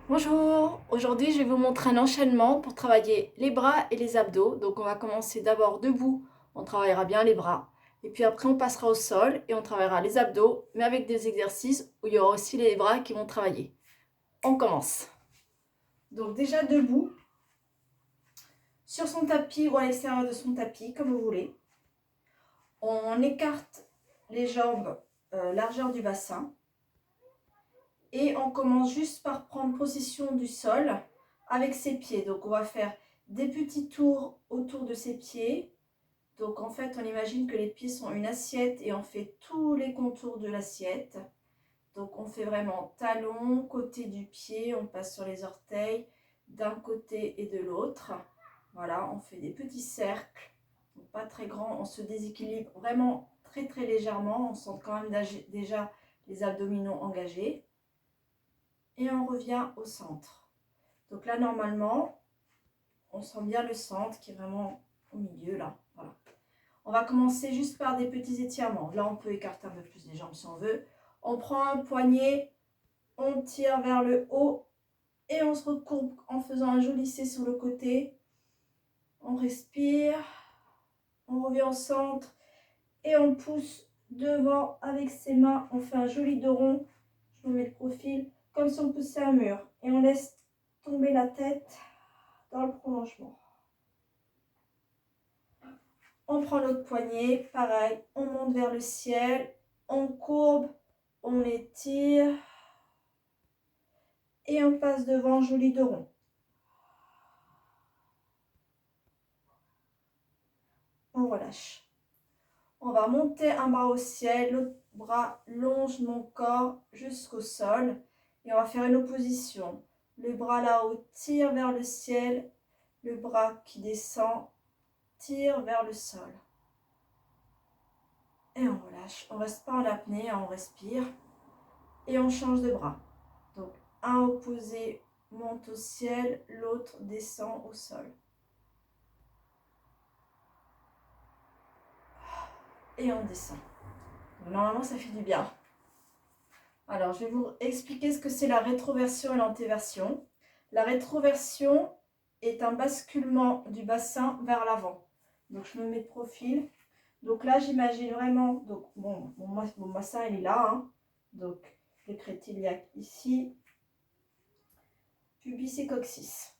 Bonjour, aujourd'hui je vais vous montrer un enchaînement pour travailler les bras et les abdos. Donc on va commencer d'abord debout, on travaillera bien les bras. Et puis après on passera au sol et on travaillera les abdos, mais avec des exercices où il y aura aussi les bras qui vont travailler. On commence. Donc déjà debout, sur son tapis ou à l'extérieur de son tapis, comme vous voulez. On écarte les jambes largeur du bassin. Et on commence juste par prendre possession du sol avec ses pieds. Donc on va faire des petits tours autour de ses pieds. Donc en fait on imagine que les pieds sont une assiette et on fait tous les contours de l'assiette. Donc on fait vraiment talon, côté du pied, on passe sur les orteils d'un côté et de l'autre. Voilà, on fait des petits cercles, donc pas très grands, on se déséquilibre vraiment très légèrement, on sent quand même déjà les abdominaux engagés. Et on revient au centre. Donc là, normalement, on sent bien le centre qui est vraiment au milieu, là. Voilà. On va commencer juste par des petits étirements. Là, on peut écarter un peu plus les jambes si on veut. On prend un poignet, on tire vers le haut et on se recourbe en faisant un joli C sur le côté. On respire, on revient au centre et on pousse devant avec ses mains. On fait un joli dos rond. Je vous mets de profil, comme si on poussait un mur. Et on laisse tomber la tête dans le prolongement. On prend l'autre poignet, pareil, on monte vers le ciel, on courbe, on étire et on passe devant, joli dos rond. On relâche. On va monter un bras au ciel, l'autre bras longe mon corps jusqu'au sol et on va faire une opposition. Le bras là-haut tire vers le ciel, le bras qui descend tire vers le sol. Et on relâche. On ne reste pas en apnée, on respire. Et on change de bras. Donc, un opposé monte au ciel, l'autre descend au sol. Et on descend. Donc, normalement, ça fait du bien. Alors, je vais vous expliquer ce que c'est la rétroversion et l'antéversion. La rétroversion est un basculement du bassin vers l'avant. Donc, je me mets de profil. Donc là, j'imagine vraiment, donc mon bassin, il est là. Hein. Donc, l'écrétile iliaque ici. Pubis et coccyx.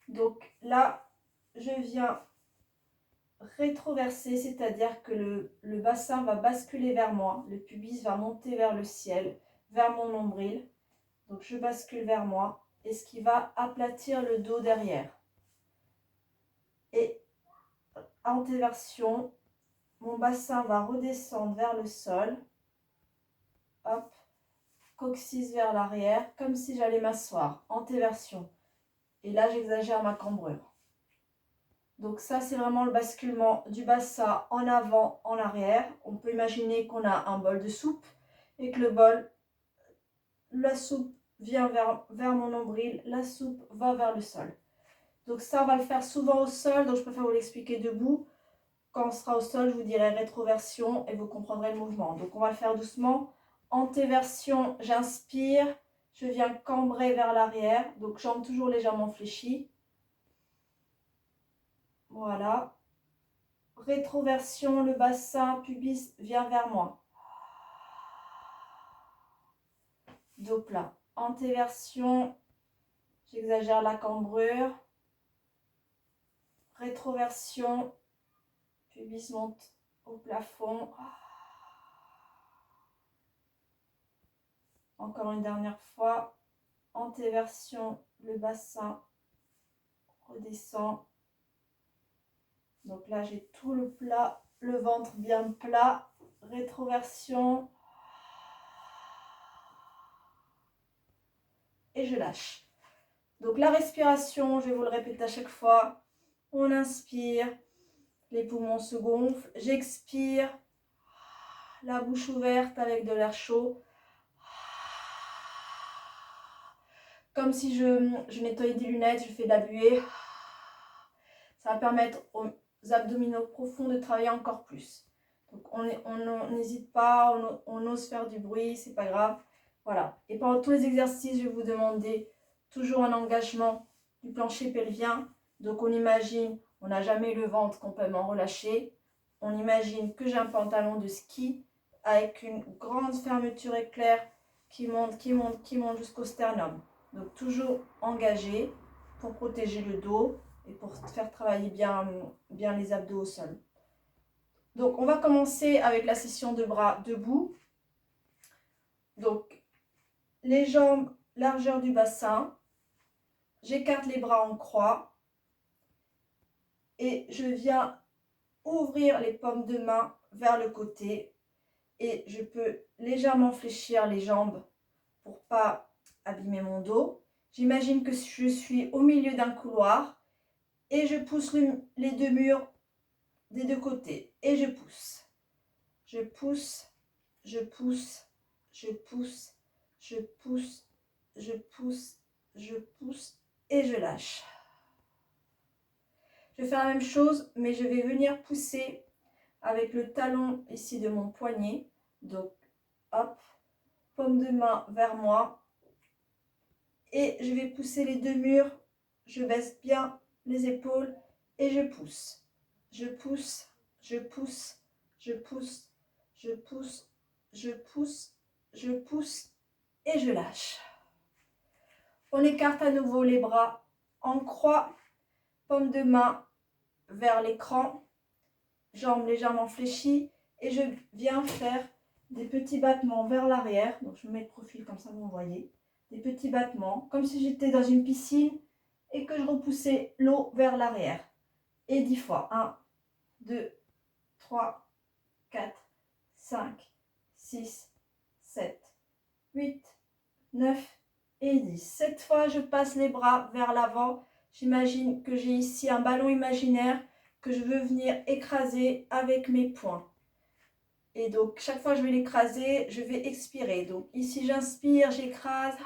Donc là, je viens rétroverser, c'est-à-dire que le bassin va basculer vers moi, le pubis va monter vers le ciel, vers mon nombril. Donc je bascule vers moi, et ce qui va aplatir le dos derrière. Et antéversion, mon bassin va redescendre vers le sol. Hop, coccyx vers l'arrière, comme si j'allais m'asseoir. Antéversion. Et là, j'exagère ma cambrure. Donc ça, c'est vraiment le basculement du bassin en avant, en arrière. On peut imaginer qu'on a un bol de soupe et que le bol, la soupe vient vers mon nombril, la soupe va vers le sol. Donc ça, on va le faire souvent au sol, donc je préfère vous l'expliquer debout. Quand on sera au sol, je vous dirai rétroversion et vous comprendrez le mouvement. Donc on va le faire doucement. Antéversion, j'inspire, je viens cambrer vers l'arrière, donc jambes toujours légèrement fléchies. Voilà. Rétroversion, le bassin, pubis vient vers moi. Dos plat. Antéversion, j'exagère la cambrure. Rétroversion, pubis monte au plafond. Encore une dernière fois. Antéversion, le bassin redescend. Donc là, j'ai tout le plat, le ventre bien plat. Rétroversion. Et je lâche. Donc la respiration, je vais vous le répéter à chaque fois. On inspire, les poumons se gonflent. J'expire, la bouche ouverte avec de l'air chaud. Comme si je nettoyais des lunettes, je fais de la buée. Ça va permettre aux abdominaux profonds de travailler encore plus. Donc on n'hésite pas, on ose faire du bruit, c'est pas grave. Voilà. Et pendant tous les exercices, je vais vous demander toujours un engagement du plancher pelvien. Donc on imagine, on n'a jamais le ventre complètement relâché. On imagine que j'ai un pantalon de ski avec une grande fermeture éclair qui monte, qui monte, qui monte jusqu'au sternum. Donc toujours engagé pour protéger le dos et pour faire travailler bien les abdos au sol. Donc on va commencer avec la session de bras debout. Donc les jambes, largeur du bassin. J'écarte les bras en croix et je viens ouvrir les paumes de main vers le côté et je peux légèrement fléchir les jambes pour pas abîmer mon dos. J'imagine que je suis au milieu d'un couloir et je pousse les deux murs des deux côtés et je pousse. Je pousse, je pousse, je pousse, je pousse, je pousse, je pousse et je lâche. Je vais faire la même chose, mais je vais venir pousser avec le talon ici de mon poignet. Donc, hop, paume de main vers moi. Et je vais pousser les deux murs. Je baisse bien les épaules et je pousse. Je pousse, je pousse, je pousse, je pousse, je pousse, je pousse et je lâche. On écarte à nouveau les bras en croix, paume de main vers l'écran, jambes légèrement fléchies et je viens faire des petits battements vers l'arrière. Donc je me mets de profil comme ça vous voyez. Des petits battements comme si j'étais dans une piscine et que je repoussais l'eau vers l'arrière. Et 10 fois. 1, 2, 3, 4, 5, 6, 7, 8, 9 et 10. Cette fois, je passe les bras vers l'avant. J'imagine que j'ai ici un ballon imaginaire que je veux venir écraser avec mes poings. Et donc, chaque fois que je vais l'écraser, je vais expirer. Donc, ici, j'inspire, j'écrase.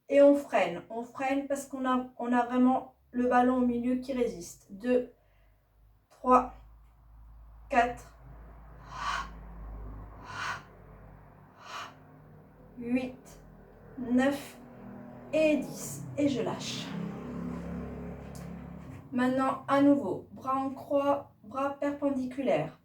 Et on freine. On freine parce qu'on a vraiment le ballon au milieu qui résiste. 2, 3, 4, 8, 9 et 10. Et je lâche. Maintenant, à nouveau, bras en croix, bras perpendiculaires.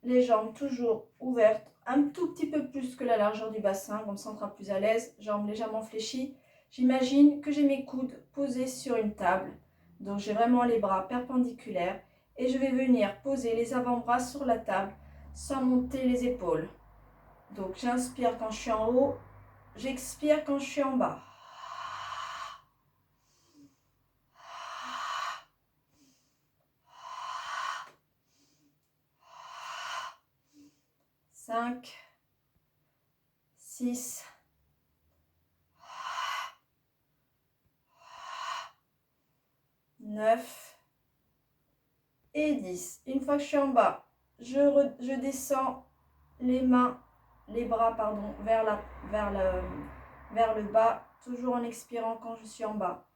Les jambes toujours ouvertes, un tout petit peu plus que la largeur du bassin, comme ça on sera plus à l'aise. Jambes légèrement fléchies. J'imagine que j'ai mes coudes posés sur une table. Donc j'ai vraiment les bras perpendiculaires. Et je vais venir poser les avant-bras sur la table sans monter les épaules. Donc j'inspire quand je suis en haut, j'expire quand je suis en bas. 5, 6, 9 et 10. Une fois que je suis en bas, je descends les bras vers le bas, toujours en expirant quand je suis en bas.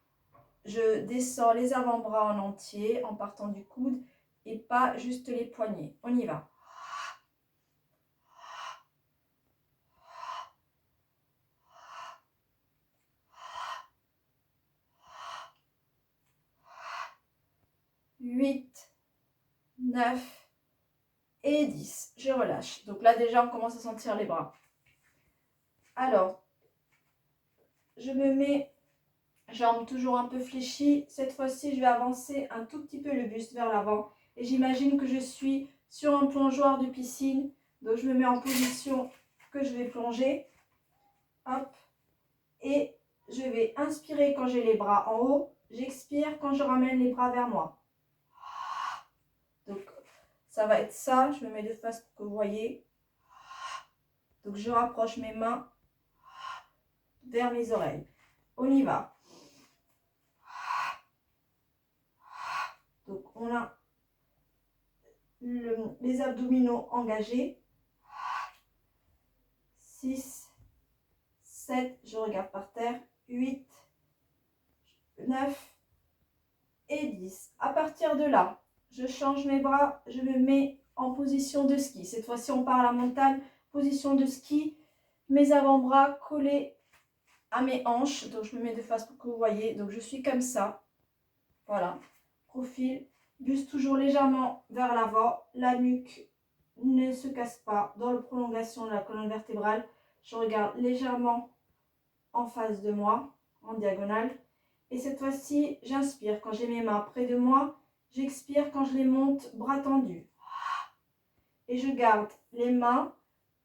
Je descends les avant-bras en entier en partant du coude et pas juste les poignets. On y va. Huit, 9 et 10. Je relâche. Donc là déjà on commence à sentir les bras. Alors, je me mets jambes toujours un peu fléchies. Cette fois-ci, je vais avancer un tout petit peu le buste vers l'avant. Et j'imagine que je suis sur un plongeoir de piscine. Donc, je me mets en position que je vais plonger. Hop. Et je vais inspirer quand j'ai les bras en haut. J'expire quand je ramène les bras vers moi. Donc, ça va être ça. Je me mets de face pour que vous voyez. Donc, je rapproche mes mains vers mes oreilles. On y va. Donc, on a les abdominaux engagés. 6, 7, je regarde par terre. 8, 9 et 10. À partir de là, je change mes bras, je me mets en position de ski. Cette fois-ci, on part à la montagne, position de ski. Mes avant-bras collés à mes hanches. Donc je me mets de face pour que vous voyez. Donc je suis comme ça. Voilà. Profil. Buste toujours légèrement vers l'avant. La nuque ne se casse pas. Dans la prolongation de la colonne vertébrale. Je regarde légèrement en face de moi, en diagonale. Et cette fois-ci, j'inspire quand j'ai mes mains près de moi. J'expire quand je les monte, bras tendus. Et je garde les mains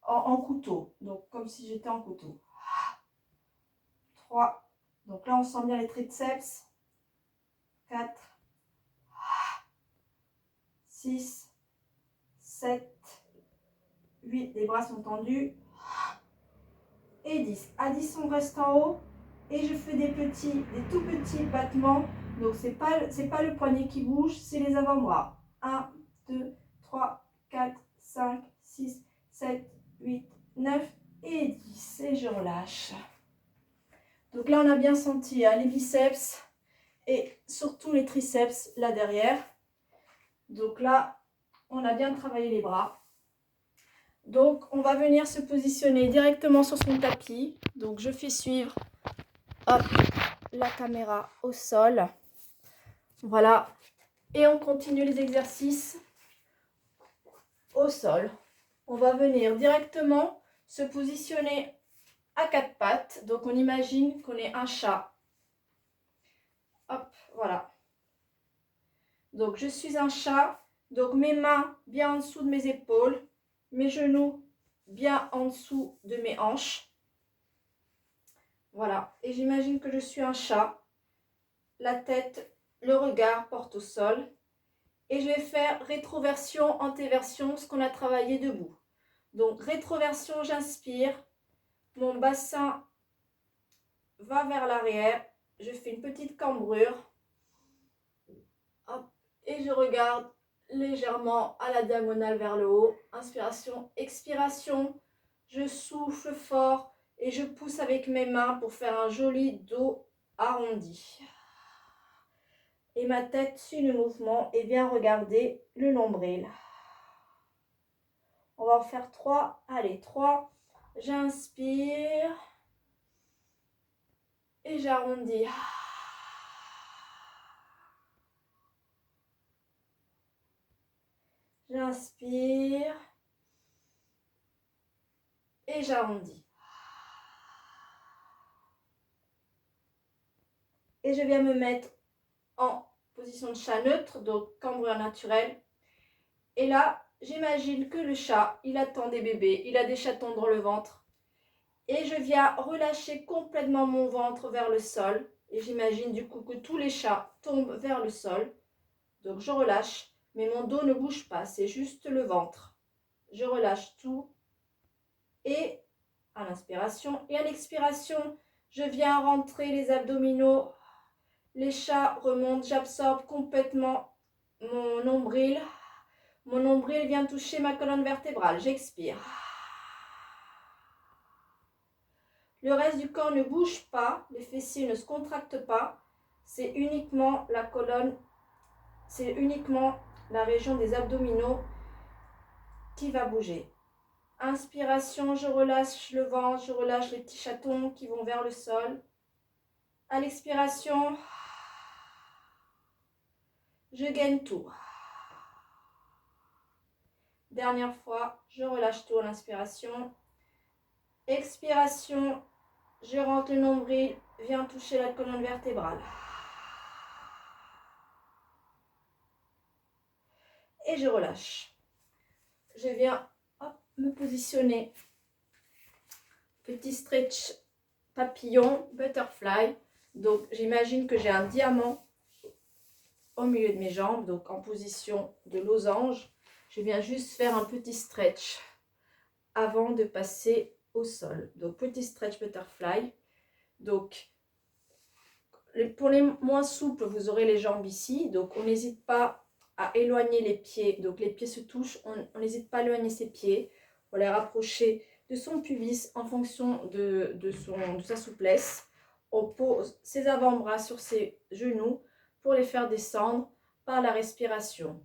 en couteau. Donc, comme si j'étais en couteau. 3. Donc là, on sent bien les triceps. 4. 6. 7. 8. Les bras sont tendus. Et 10. À 10, on reste en haut. Et je fais des tout petits battements. Donc, c'est pas le poignet qui bouge, c'est les avant-bras. 1, 2, 3, 4, 5, 6, 7, 8, 9 et 10. Et je relâche. Donc là, on a bien senti les biceps et surtout les triceps là derrière. Donc là, on a bien travaillé les bras. Donc, on va venir se positionner directement sur son tapis. Donc, je fais suivre hop, la caméra au sol. Voilà. Et on continue les exercices au sol. On va venir directement se positionner à quatre pattes. Donc, on imagine qu'on est un chat. Hop, voilà. Donc, je suis un chat. Donc, mes mains bien en dessous de mes épaules. Mes genoux bien en dessous de mes hanches. Voilà. Et j'imagine que je suis un chat. La tête, le regard porte au sol. Et je vais faire rétroversion, antéversion, ce qu'on a travaillé debout. Donc, rétroversion, j'inspire. Mon bassin va vers l'arrière. Je fais une petite cambrure. Hop, et je regarde légèrement à la diagonale vers le haut. Inspiration, expiration. Je souffle fort et je pousse avec mes mains pour faire un joli dos arrondi. Et ma tête suit le mouvement et vient regarder le nombril. On va en faire 3. Allez, 3. J'inspire. Et j'arrondis. J'inspire. Et j'arrondis. Et je viens me mettre en position de chat neutre, donc cambrure naturelle. Et là, j'imagine que le chat, il attend des bébés, il a des chatons dans le ventre. Et je viens relâcher complètement mon ventre vers le sol. Et j'imagine du coup que tous les chats tombent vers le sol. Donc je relâche, mais mon dos ne bouge pas, c'est juste le ventre. Je relâche tout. Et à l'inspiration et à l'expiration, je viens rentrer les abdominaux. Les chats remontent, j'absorbe complètement mon nombril. Mon nombril vient toucher ma colonne vertébrale. J'expire. Le reste du corps ne bouge pas, les fessiers ne se contractent pas. C'est uniquement la colonne, c'est uniquement la région des abdominaux qui va bouger. Inspiration, je relâche le ventre, je relâche les petits chatons qui vont vers le sol. À l'expiration, je gaine tout. Dernière fois, je relâche tout à l'inspiration. Expiration, je rentre le nombril, viens toucher la colonne vertébrale. Et je relâche. Je viens me positionner. Petit stretch papillon, butterfly. Donc j'imagine que j'ai un diamant au milieu de mes jambes, donc en position de losange. Je viens juste faire un petit stretch avant de passer au sol. Donc petit stretch butterfly. Donc pour les moins souples, vous aurez les jambes ici. Donc on n'hésite pas à éloigner les pieds. Donc les pieds se touchent, on n'hésite pas à éloigner ses pieds. On les rapprocher de son pubis en fonction de sa souplesse. On pose ses avant-bras sur ses genoux pour les faire descendre par la respiration.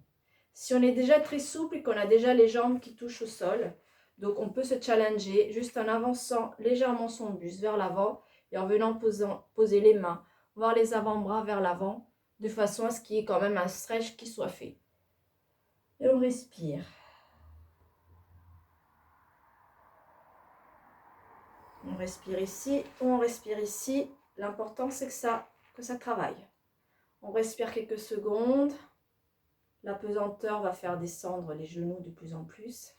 Si on est déjà très souple et qu'on a déjà les jambes qui touchent au sol, donc on peut se challenger juste en avançant légèrement son buste vers l'avant et en venant poser les mains, voir les avant-bras vers l'avant, de façon à ce qu'il y ait quand même un stretch qui soit fait. Et on respire. On respire ici, on respire ici. L'important c'est que ça travaille. On respire quelques secondes. La pesanteur va faire descendre les genoux de plus en plus.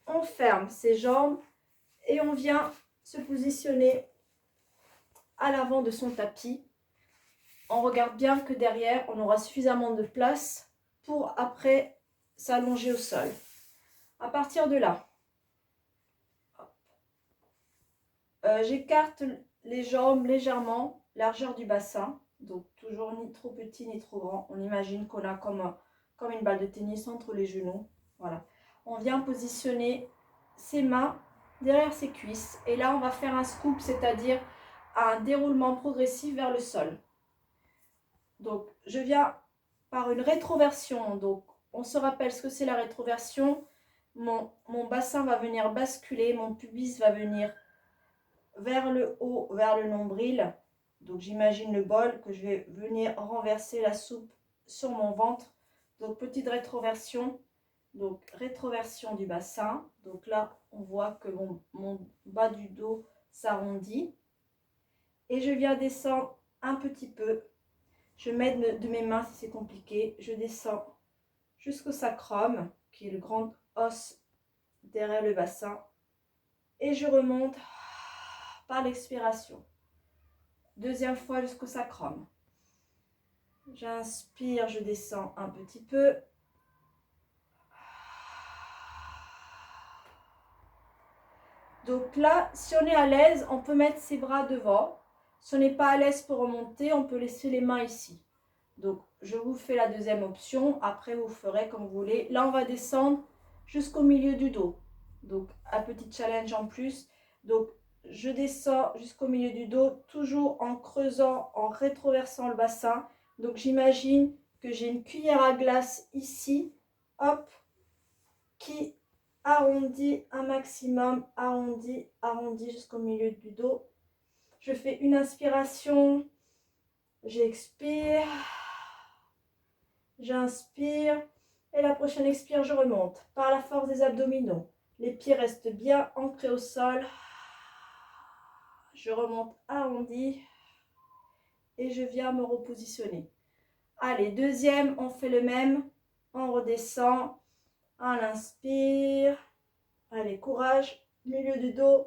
On ferme ses jambes et on vient se positionner à l'avant de son tapis. On regarde bien que derrière, on aura suffisamment de place pour après s'allonger au sol. À partir de là, j'écarte les jambes légèrement, largeur du bassin. Donc toujours ni trop petit ni trop grand. On imagine qu'on a comme une balle de tennis entre les genoux. Voilà. On vient positionner ses mains derrière ses cuisses. Et là, on va faire un scoop, c'est-à-dire un déroulement progressif vers le sol. Donc, je viens par une rétroversion. Donc, on se rappelle ce que c'est la rétroversion. Mon bassin va venir basculer, mon pubis va venir vers le haut, vers le nombril. Donc, j'imagine le bol que je vais venir renverser la soupe sur mon ventre. Donc, petite rétroversion. Donc, rétroversion du bassin. Donc là, on voit que mon bas du dos s'arrondit. Et je viens descendre un petit peu. Je m'aide de mes mains si c'est compliqué. Je descends jusqu'au sacrum, qui est le grand os derrière le bassin. Et je remonte par l'expiration. Deuxième fois jusqu'au sacrum. J'inspire, je descends un petit peu. Donc là, si on est à l'aise, on peut mettre ses bras devant. Si on n'est pas à l'aise pour remonter, on peut laisser les mains ici. Donc, je vous fais la deuxième option. Après, vous ferez comme vous voulez. Là, on va descendre jusqu'au milieu du dos. Donc, un petit challenge en plus. Donc, je descends jusqu'au milieu du dos, toujours en creusant, en rétroversant le bassin. Donc, j'imagine que j'ai une cuillère à glace ici. Hop, qui arrondit un maximum, arrondi jusqu'au milieu du dos. Je fais une inspiration, j'expire, j'inspire et la prochaine expire, je remonte par la force des abdominaux. Les pieds restent bien ancrés au sol. Je remonte arrondi et je viens me repositionner. Allez, deuxième, on fait le même. On redescend, on inspire. Allez, courage, milieu du dos.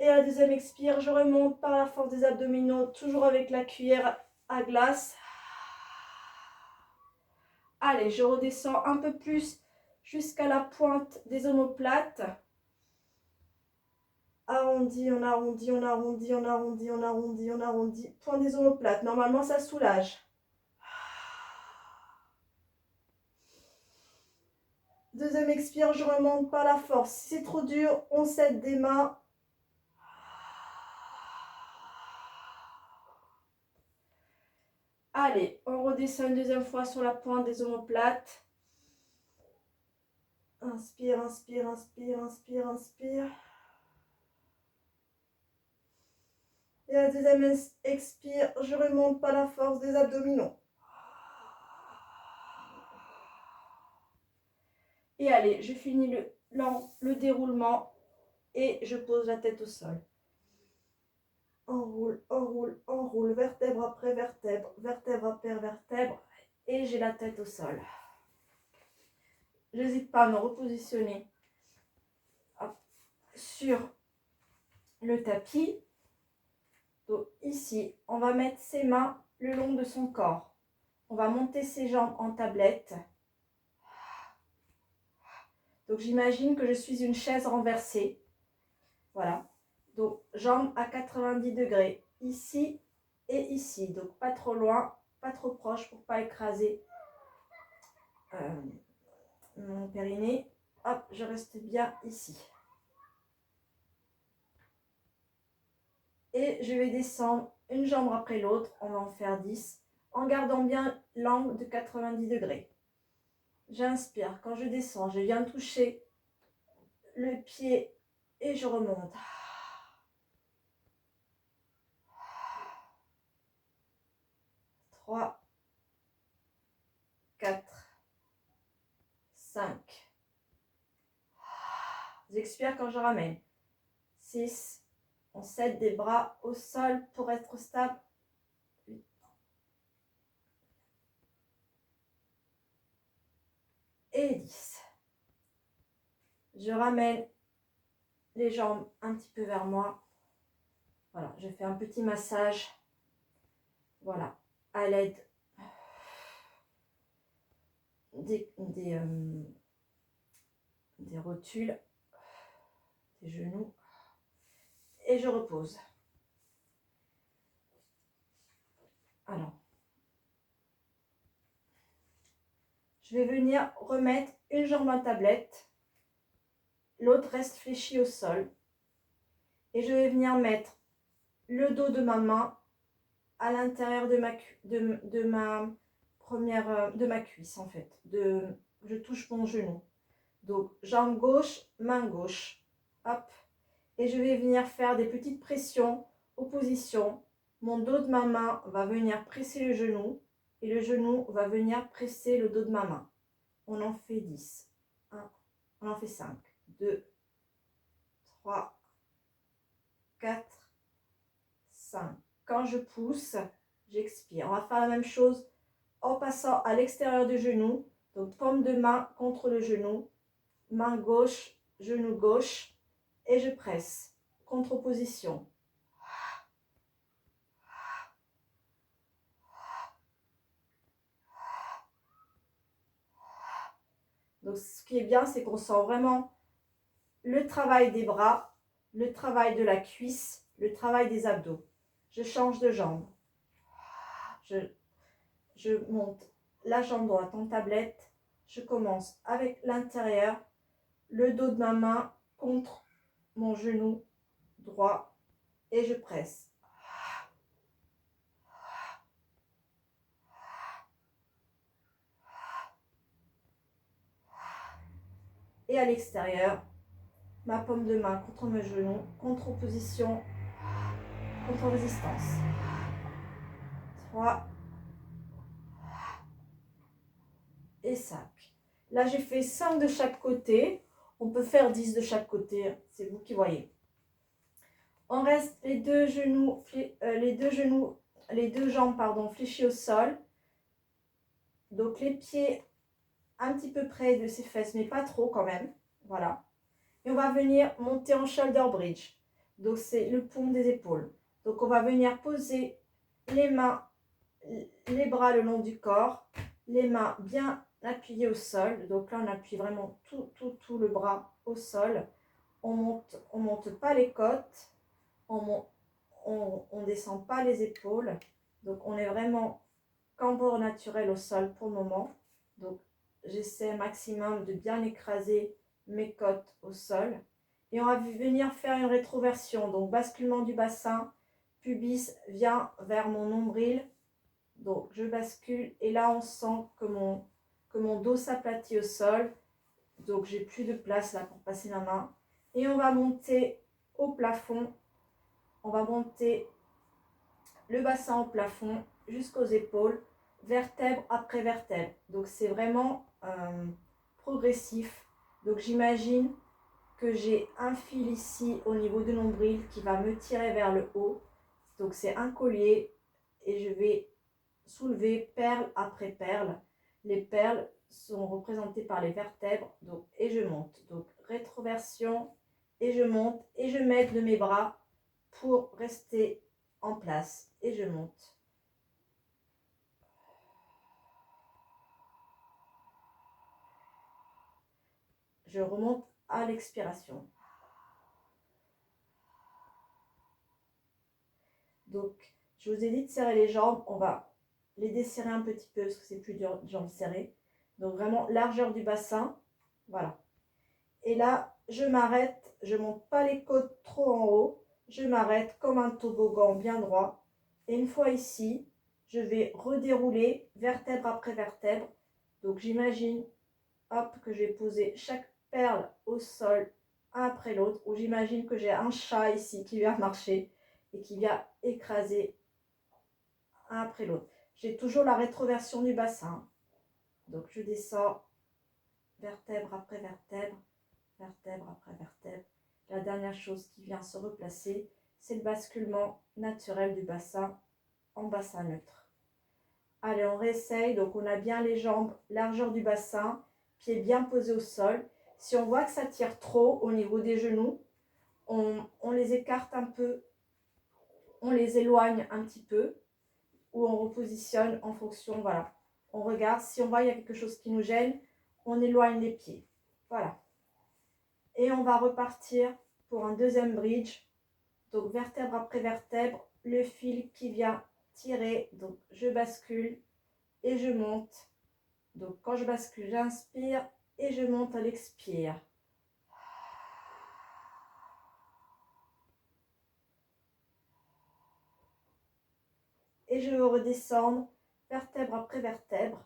Et à la deuxième expire, je remonte par la force des abdominaux, toujours avec la cuillère à glace. Allez, je redescends un peu plus jusqu'à la pointe des omoplates. Arrondi, on arrondit, on arrondit, on arrondit, on arrondit, on arrondit. Pointe des omoplates, normalement ça soulage. Deuxième expire, je remonte par la force. Si c'est trop dur, on s'aide des mains. Allez, on redescend une deuxième fois sur la pointe des omoplates. Inspire, inspire, inspire, inspire, inspire. Et à la deuxième expire, je remonte par la force des abdominaux. Et allez, je finis le déroulement et je pose la tête au sol. Enroule, enroule, enroule, vertèbre après vertèbre, vertèbre après vertèbre. Et j'ai la tête au sol. J'hésite pas à me repositionner sur le tapis. Donc ici, on va mettre ses mains le long de son corps. On va monter ses jambes en tablette. Donc j'imagine que je suis une chaise renversée. Voilà. Donc jambes à 90 degrés. Ici et ici. Donc pas trop loin, pas trop proche pour ne pas écraser mon périnée. Hop, je reste bien ici. Et je vais descendre une jambe après l'autre. On va en faire 10. en gardant bien l'angle de 90 degrés. J'inspire. Quand je descends, je viens toucher le pied et je remonte. 3, 4, 5. J'expire quand je ramène. 6. On cède des bras au sol pour être stable. 8. Et 10. Je ramène les jambes un petit peu vers moi. Voilà, je fais un petit massage. Voilà, à l'aide des rotules, des genoux. Et je repose. Alors, je vais venir remettre une jambe en tablette. L'autre reste fléchie au sol. Et je vais venir mettre le dos de ma main à l'intérieur de ma cuisse en fait. Je touche mon genou. Donc jambe gauche, main gauche. Hop. Et je vais venir faire des petites pressions, opposition. Mon dos de ma main va venir presser le genou et le genou va venir presser le dos de ma main. On en fait 10. 1, on en fait 5. 2, 3, 4, 5. Quand je pousse, j'expire. On va faire la même chose en passant à l'extérieur du genou. Donc paume de main contre le genou, main gauche, genou gauche et je presse. Contre-opposition. Donc ce qui est bien, c'est qu'on sent vraiment le travail des bras, le travail de la cuisse, le travail des abdos. Je change de jambe. Je monte la jambe droite en tablette. Je commence avec l'intérieur, le dos de ma main contre mon genou droit et je presse. Et à l'extérieur, ma paume de main contre mon genou, contre-opposition, contre-résistance. 3 et 5. Là, j'ai fait 5 de chaque côté. On peut faire 10 de chaque côté, c'est vous qui voyez. On reste les deux jambes fléchies au sol. Donc les pieds un petit peu près de ses fesses, mais pas trop quand même. Voilà. Et on va venir monter en shoulder bridge. Donc c'est le pont des épaules. Donc on va venir poser les mains, les bras le long du corps, les mains bien appuyées au sol. Donc là on appuie vraiment tout le bras au sol. On monte pas les côtes, on descend pas les épaules. Donc on est vraiment cambrure naturel au sol pour le moment. Donc j'essaie un maximum de bien écraser mes côtes au sol. Et on va venir faire une rétroversion. Donc basculement du bassin, pubis vient vers mon nombril. Donc je bascule et là on sent que mon dos s'aplatit au sol. Donc j'ai plus de place là pour passer ma main. Et on va monter au plafond. On va monter le bassin au plafond jusqu'aux épaules, vertèbre après vertèbre. Donc c'est vraiment progressif. Donc j'imagine que j'ai un fil ici au niveau du nombril qui va me tirer vers le haut. Donc c'est un collier et je vais soulever perle après perle. Les perles sont représentées par les vertèbres, donc, et je monte. Donc rétroversion et je monte et je m'aide de mes bras pour rester en place et je monte. Je remonte à l'expiration. Donc, je vous ai dit de serrer les jambes. On va les desserrer un petit peu parce que c'est plus dur de jambes serrées. Donc, vraiment, largeur du bassin. Voilà. Et là, je m'arrête. Je ne monte pas les côtes trop en haut. Je m'arrête comme un toboggan bien droit. Et une fois ici, je vais redérouler vertèbre après vertèbre. Donc j'imagine, hop, que je vais poser chaque perle au sol, un après l'autre, ou j'imagine que j'ai un chat ici qui vient marcher et qui vient écraser un après l'autre. J'ai toujours la rétroversion du bassin. Donc je descends vertèbre après vertèbre, vertèbre après vertèbre. La dernière chose qui vient se replacer, c'est le basculement naturel du bassin en bassin neutre. Allez, on réessaye. Donc on a bien les jambes, largeur du bassin, pieds bien posés au sol. Si on voit que ça tire trop au niveau des genoux, on les écarte un peu, on les éloigne un petit peu, ou on repositionne en fonction, voilà. On regarde, si on voit qu'il y a quelque chose qui nous gêne, on éloigne les pieds. Voilà. Et on va repartir pour un deuxième bridge. Donc vertèbre après vertèbre, le fil qui vient tirer. Donc je bascule et je monte. Donc quand je bascule, j'inspire et je monte à l'expire. Et je veux redescendre vertèbre après vertèbre.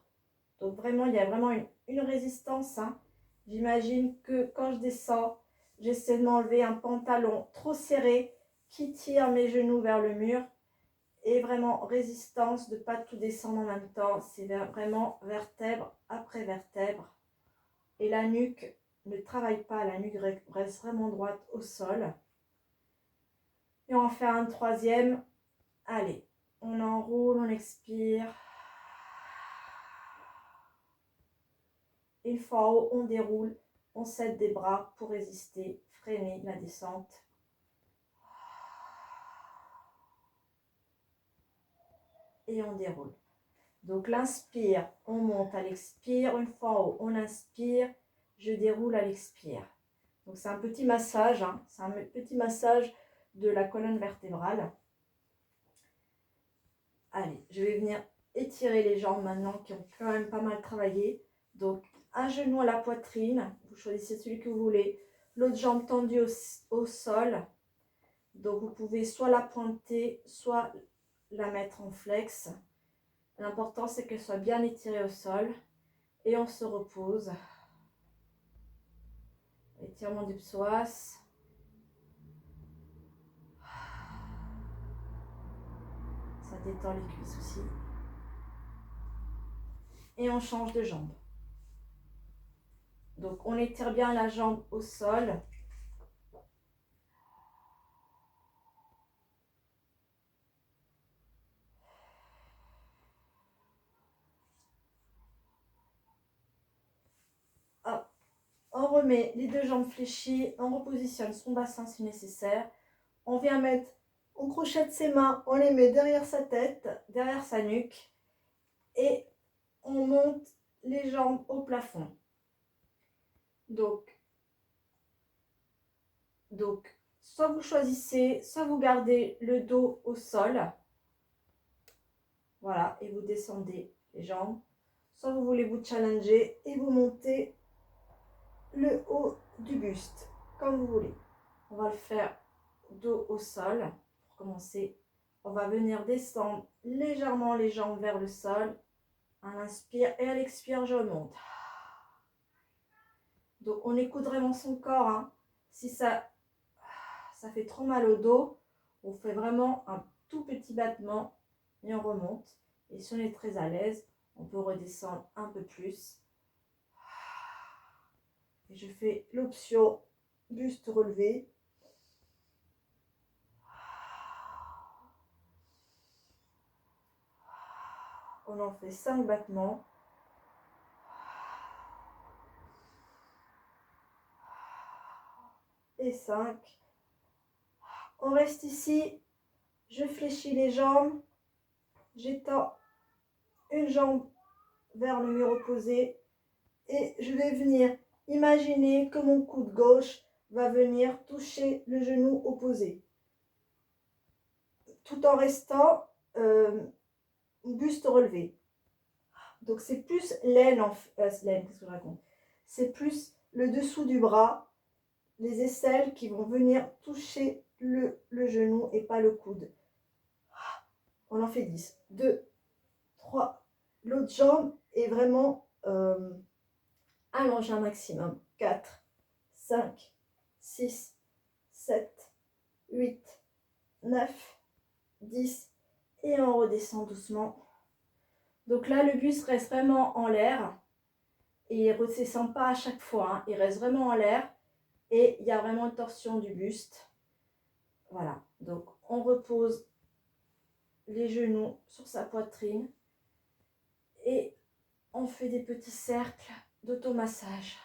Donc vraiment, il y a vraiment une résistance. Hein. J'imagine que quand je descends, j'essaie de m'enlever un pantalon trop serré qui tire mes genoux vers le mur. Et vraiment résistance de ne pas tout descendre en même temps. C'est vraiment vertèbre après vertèbre. Et la nuque ne travaille pas, la nuque reste vraiment droite au sol. Et on va faire un troisième. Allez, on enroule, on expire. Une fois en haut, on déroule, on s'aide des bras pour résister, freiner la descente. Et on déroule. Donc l'inspire, on monte à l'expire. Une fois en haut, on inspire, je déroule à l'expire. Donc c'est un petit massage, hein. C'est un petit massage de la colonne vertébrale. Allez, je vais venir étirer les jambes maintenant qui ont quand même pas mal travaillé. Donc un genou à la poitrine, vous choisissez celui que vous voulez. L'autre jambe tendue au sol. Donc vous pouvez soit la pointer, soit la mettre en flex. L'important c'est qu'elle soit bien étirée au sol. Et on se repose. Étirement du psoas. Ça détend les cuisses aussi. Et on change de jambe. Donc on étire bien la jambe au sol. Hop. On remet les deux jambes fléchies, on repositionne son bassin si nécessaire. On vient mettre, on crochette ses mains, on les met derrière sa tête, derrière sa nuque. Et on monte les jambes au plafond. Donc, soit vous choisissez, soit vous gardez le dos au sol. Voilà, et vous descendez les jambes. Soit vous voulez vous challenger et vous montez le haut du buste, comme vous voulez. On va le faire dos au sol. Pour commencer, on va venir descendre légèrement les jambes vers le sol. À l'inspire et à l'expire, je remonte. Donc, on écoute vraiment son corps. Hein. Si ça fait trop mal au dos, on fait vraiment un tout petit battement et on remonte. Et si on est très à l'aise, on peut redescendre un peu plus. Et je fais l'option buste relevé. On en fait 5 battements. Et 5. On reste ici. Je fléchis les jambes. J'étends une jambe vers le mur opposé. Et je vais venir imaginer que mon coude gauche va venir toucher le genou opposé. Tout en restant buste relevé. Donc c'est plus l'aine, qu'est-ce que je raconte? C'est plus le dessous du bras, les aisselles qui vont venir toucher le genou et pas le coude. On en fait 10. 2, l'autre jambe est vraiment allongée un maximum. 4, 5, 6, 7, 8, 9, 10 et on redescend doucement. Donc là, le buste reste vraiment en l'air et il ne redescend pas à chaque fois, hein. Il reste vraiment en l'air et il y a vraiment une torsion du buste. Voilà, donc on repose les genoux sur sa poitrine et on fait des petits cercles d'automassage.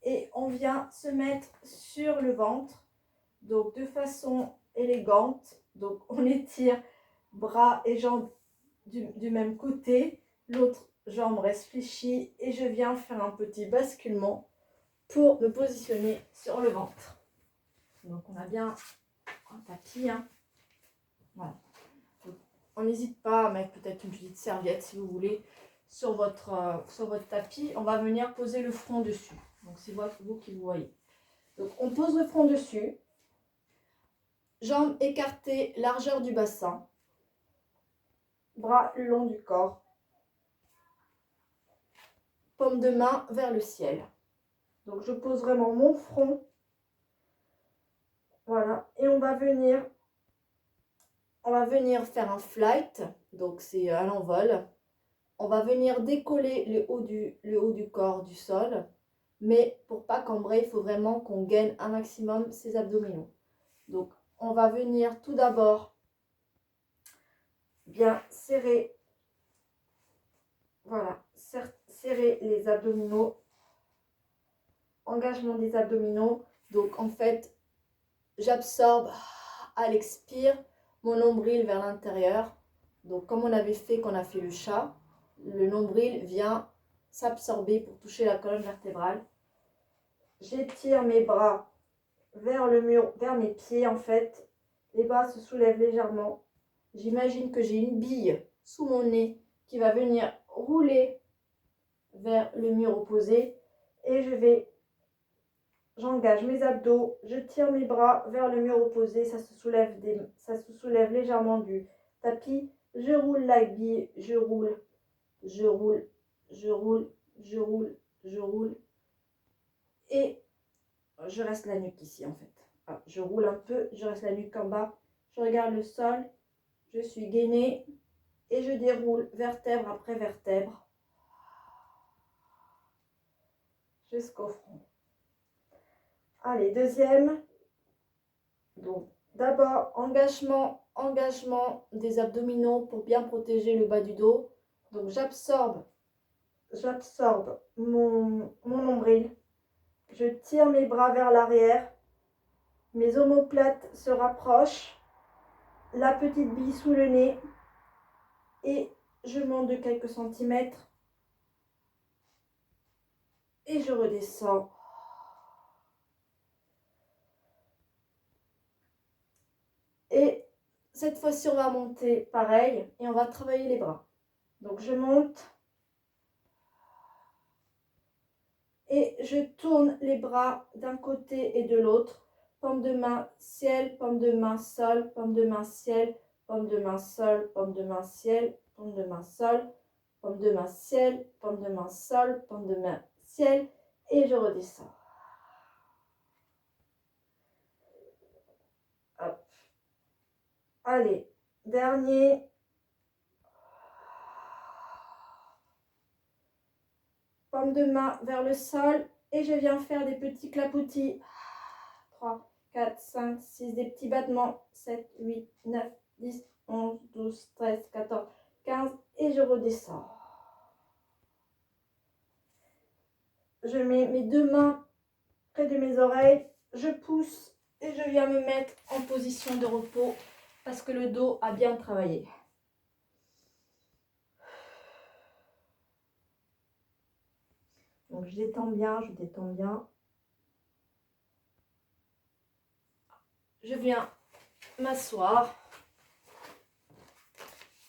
Et on vient se mettre sur le ventre, donc de façon élégante. Donc on étire bras et jambes du même côté, l'autre jambe reste fléchie et je viens faire un petit basculement pour me positionner sur le ventre. Donc on a bien un tapis, hein. Voilà. On n'hésite pas à mettre peut-être une petite serviette si vous voulez sur votre tapis. On va venir poser le front dessus. Donc c'est vous qui vous voyez. Donc on pose le front dessus. Jambes écartées, largeur du bassin. Bras le long du corps. Paume de main vers le ciel. Donc je pose vraiment mon front. Voilà. Et on va venir faire un flight. Donc c'est à l'envol. On va venir décoller le haut du corps du sol. Mais pour pas cambrer, il faut vraiment qu'on gaine un maximum ses abdominaux. Donc on va venir tout d'abord bien serrer. Voilà, serrer les abdominaux. Engagement des abdominaux. Donc en fait, j'absorbe à l'expire mon nombril vers l'intérieur. Donc comme on avait fait quand on a fait le chat, le nombril vient s'absorber pour toucher la colonne vertébrale. J'étire mes bras vers le mur, vers mes pieds en fait. Les bras se soulèvent légèrement. J'imagine que j'ai une bille sous mon nez qui va venir rouler vers le mur opposé et j'engage mes abdos, je tire mes bras vers le mur opposé, ça se soulève légèrement du tapis, je roule la bille, je roule, je roule, je roule, je roule, je roule et je reste la nuque ici en fait. Ah, je roule un peu, je reste la nuque en bas, je regarde le sol, je suis gainée et je déroule vertèbre après vertèbre jusqu'au front. Allez, deuxième. Donc, d'abord, engagement des abdominaux pour bien protéger le bas du dos. Donc, j'absorbe mon nombril. Je tire mes bras vers l'arrière. Mes omoplates se rapprochent. La petite bille sous le nez. Et je monte de quelques centimètres. Et je redescends. Et cette fois-ci, on va monter pareil et on va travailler les bras. Donc, je monte et je tourne les bras d'un côté et de l'autre. Paume de main, ciel, paume de main, sol, paume de main, ciel, paume de main, sol, paume de main, ciel, paume de main, sol, paume de main, ciel, paume de main, sol, paume de main, ciel. Et je redescends. Hop. Allez, dernier. Paume de main vers le sol. Et je viens faire des petits clapotis. 3, 4, 5, 6, des petits battements. 7, 8, 9, 10, 11, 12, 13, 14, 15. Et je redescends. Je mets mes deux mains près de mes oreilles. Je pousse et je viens me mettre en position de repos parce que le dos a bien travaillé. Donc je détends bien, je détends bien. Je viens m'asseoir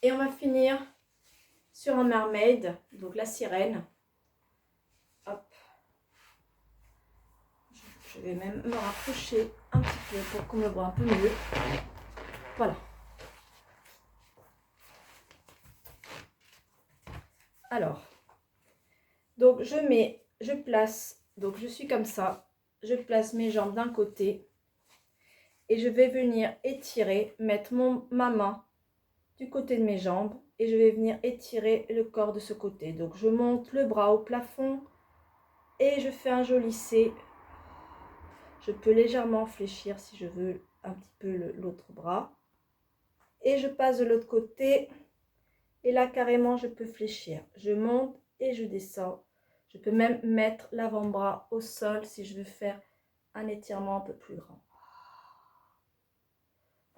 et on va finir sur un mermaid, donc la sirène. Hop. Je vais même me rapprocher un petit peu pour qu'on me voit un peu mieux. Voilà. Alors, donc je place, donc je suis comme ça, je place mes jambes d'un côté et je vais venir étirer, mettre ma main du côté de mes jambes et je vais venir étirer le corps de ce côté. Donc je monte le bras au plafond et je fais un joli C. Je peux légèrement fléchir si je veux un petit peu l'autre bras. Et je passe de l'autre côté et là carrément je peux fléchir. Je monte et je descends. Je peux même mettre l'avant-bras au sol si je veux faire un étirement un peu plus grand.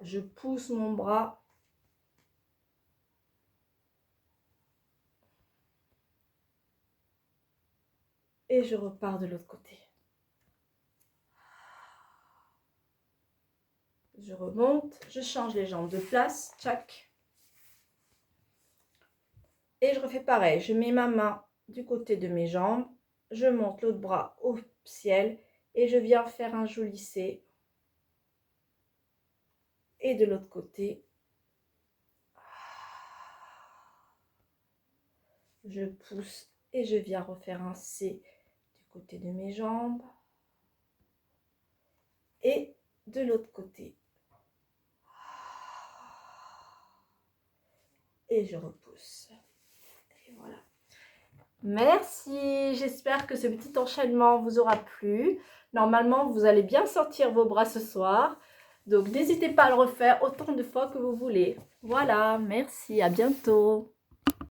Je pousse mon bras. Et je repars de l'autre côté. Je remonte, je change les jambes de place, tchac. Et je refais pareil, je mets ma main du côté de mes jambes, je monte l'autre bras au ciel et je viens faire un joli C. Et de l'autre côté, je pousse et je viens refaire un C du côté de mes jambes. Et de l'autre côté. Et je repousse. Et voilà. Merci, j'espère que ce petit enchaînement vous aura plu. Normalement, vous allez bien sortir vos bras ce soir. Donc, n'hésitez pas à le refaire autant de fois que vous voulez. Voilà, merci, à bientôt.